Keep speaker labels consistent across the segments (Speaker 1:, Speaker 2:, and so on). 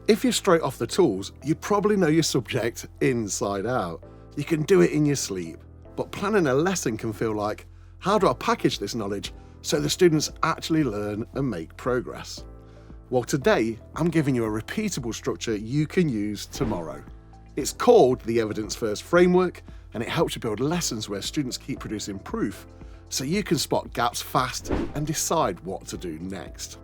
Speaker 1: If you're straight off the tools, you probably know your subject inside out. You can do it in your sleep, but planning a lesson can feel like, how do I package this knowledge so the students actually learn and make progress? Well, today I'm giving you a repeatable structure you can use tomorrow. It's called the Evidence First Framework, and it helps you build lessons where students keep producing proof so you can spot gaps fast and decide what to do next.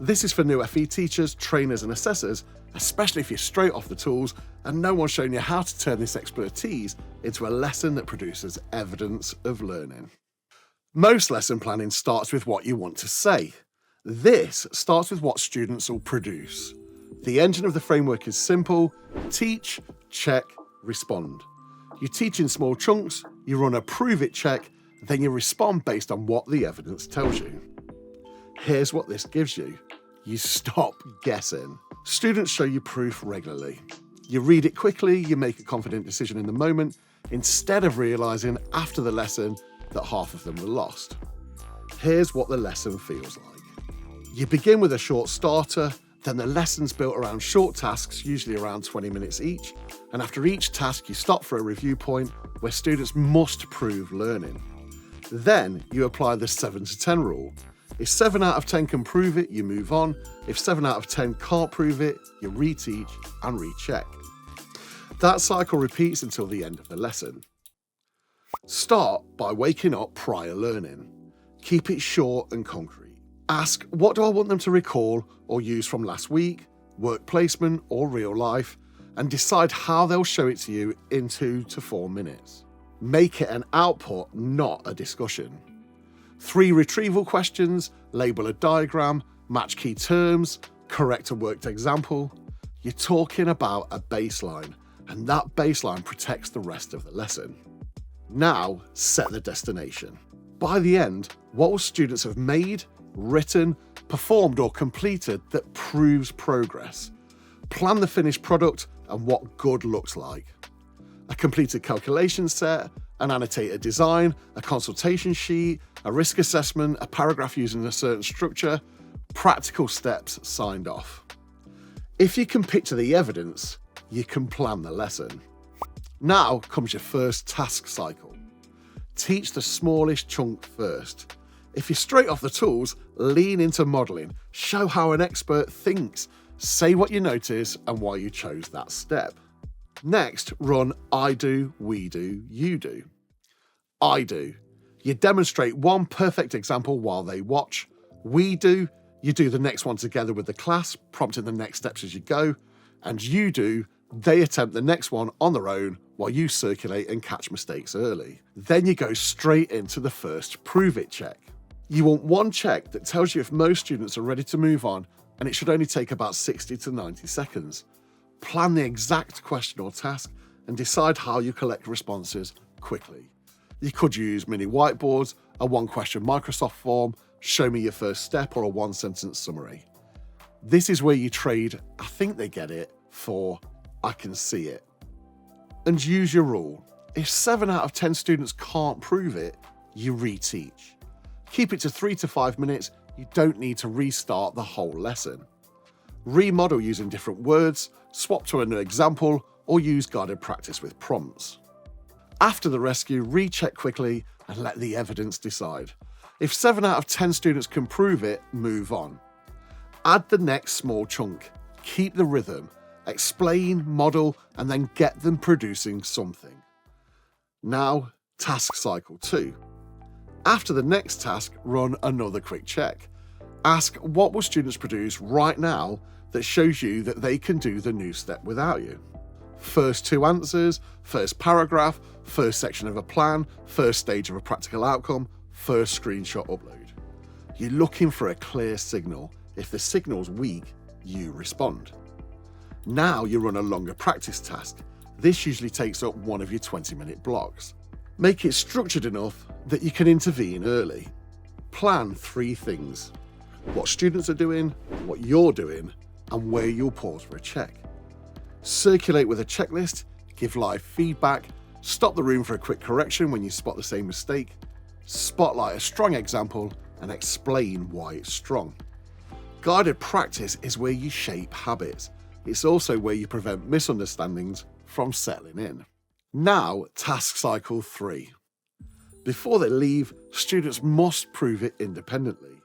Speaker 1: This is for new FE teachers, trainers and assessors, especially if you're straight off the tools and no one's shown you how to turn this expertise into a lesson that produces evidence of learning. Most lesson planning starts with what you want to say. This starts with what students will produce. The engine of the framework is simple: teach, check, respond. You teach in small chunks, you run a prove it check, then you respond based on what the evidence tells you. Here's what this gives you. You stop guessing. Students show you proof regularly. You read it quickly, you make a confident decision in the moment, instead of realising after the lesson that half of them were lost. Here's what the lesson feels like. You begin with a short starter, then the lesson's built around short tasks, usually around 20 minutes each, and after each task you stop for a review point where students must prove learning. Then you apply the 7 to 10 rule. If 7 out of 10 can prove it, you move on. If 7 out of 10 can't prove it, you reteach and recheck. That cycle repeats until the end of the lesson. Start by waking up prior learning. Keep it short and concrete. Ask, what do I want them to recall or use from last week, work placement or real life, and decide how they'll show it to you in 2 to 4 minutes. Make it an output, not a discussion. 3 retrieval questions, label a diagram, match key terms, correct a worked example. You're talking about a baseline, and that baseline protects the rest of the lesson. Now, set the destination. By the end, what will students have made, written, performed or completed that proves progress? Plan the finished product and what good looks like. A completed calculation set, an annotated design, a consultation sheet, a risk assessment, a paragraph using a certain structure, practical steps signed off. If you can picture the evidence, you can plan the lesson. Now comes your first task cycle. Teach the smallest chunk first. If you're straight off the tools, lean into modelling, show how an expert thinks, say what you notice and why you chose that step. Next, run I do, we do, you do. I do. You demonstrate one perfect example while they watch. We do. You do the next one together with the class, prompting the next steps as you go. And you do. They attempt the next one on their own while you circulate and catch mistakes early. Then you go straight into the first prove it check. You want one check that tells you if most students are ready to move on, and it should only take about 60 to 90 seconds. Plan the exact question or task and decide how you collect responses quickly. You could use mini whiteboards, a 1-question Microsoft form, show me your first step, or a 1-sentence summary. This is where you trade I think they get it for I can see it. And use your rule. If 7 out of 10 students can't prove it, you reteach. Keep it to 3 to 5 minutes. You don't need to restart the whole lesson. Remodel using different words, swap to a new example, or use guided practice with prompts. After the rescue, recheck quickly and let the evidence decide. If 7 out of 10 students can prove it, move on. Add the next small chunk. Keep the rhythm. Explain, model, and then get them producing something. Now, task cycle 2. After the next task, run another quick check. Ask, what will students produce right now that shows you that they can do the new step without you? First 2 answers, first paragraph, first section of a plan, first stage of a practical outcome, first screenshot upload. You're looking for a clear signal. If the signal's weak, you respond. Now you run a longer practice task. This usually takes up one of your 20-minute blocks. Make it structured enough that you can intervene early. Plan 3 things: what students are doing, what you're doing, and where you'll pause for a check. Circulate with a checklist, give live feedback, stop the room for a quick correction when you spot the same mistake, spotlight a strong example, and explain why it's strong. Guided practice is where you shape habits. It's also where you prevent misunderstandings from settling in. Now, task cycle 3. Before they leave, students must prove it independently.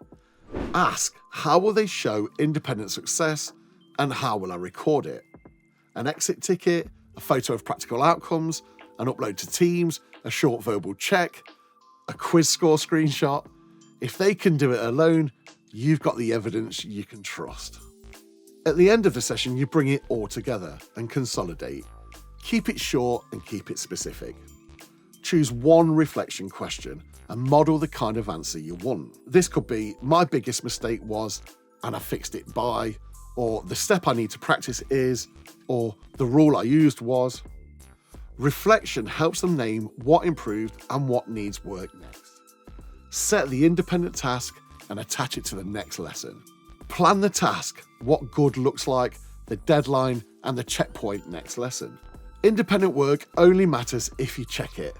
Speaker 1: Ask, how will they show independent success and how will I record it? An exit ticket, a photo of practical outcomes, an upload to Teams, a short verbal check, a quiz score screenshot. If they can do it alone, you've got the evidence you can trust. At the end of the session, you bring it all together and consolidate. Keep it short and keep it specific. Choose one reflection question and model the kind of answer you want. This could be, my biggest mistake was, and I fixed it by, or the step I need to practice is, or the rule I used was. Reflection helps them name what improved and what needs work next. Set the independent task and attach it to the next lesson. Plan the task, what good looks like, the deadline, and the checkpoint next lesson. Independent work only matters if you check it.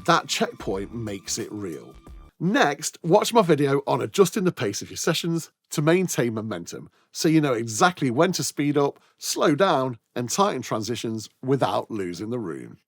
Speaker 1: That checkpoint makes it real. Next, watch my video on adjusting the pace of your sessions to maintain momentum, so you know exactly when to speed up, slow down, and tighten transitions without losing the room.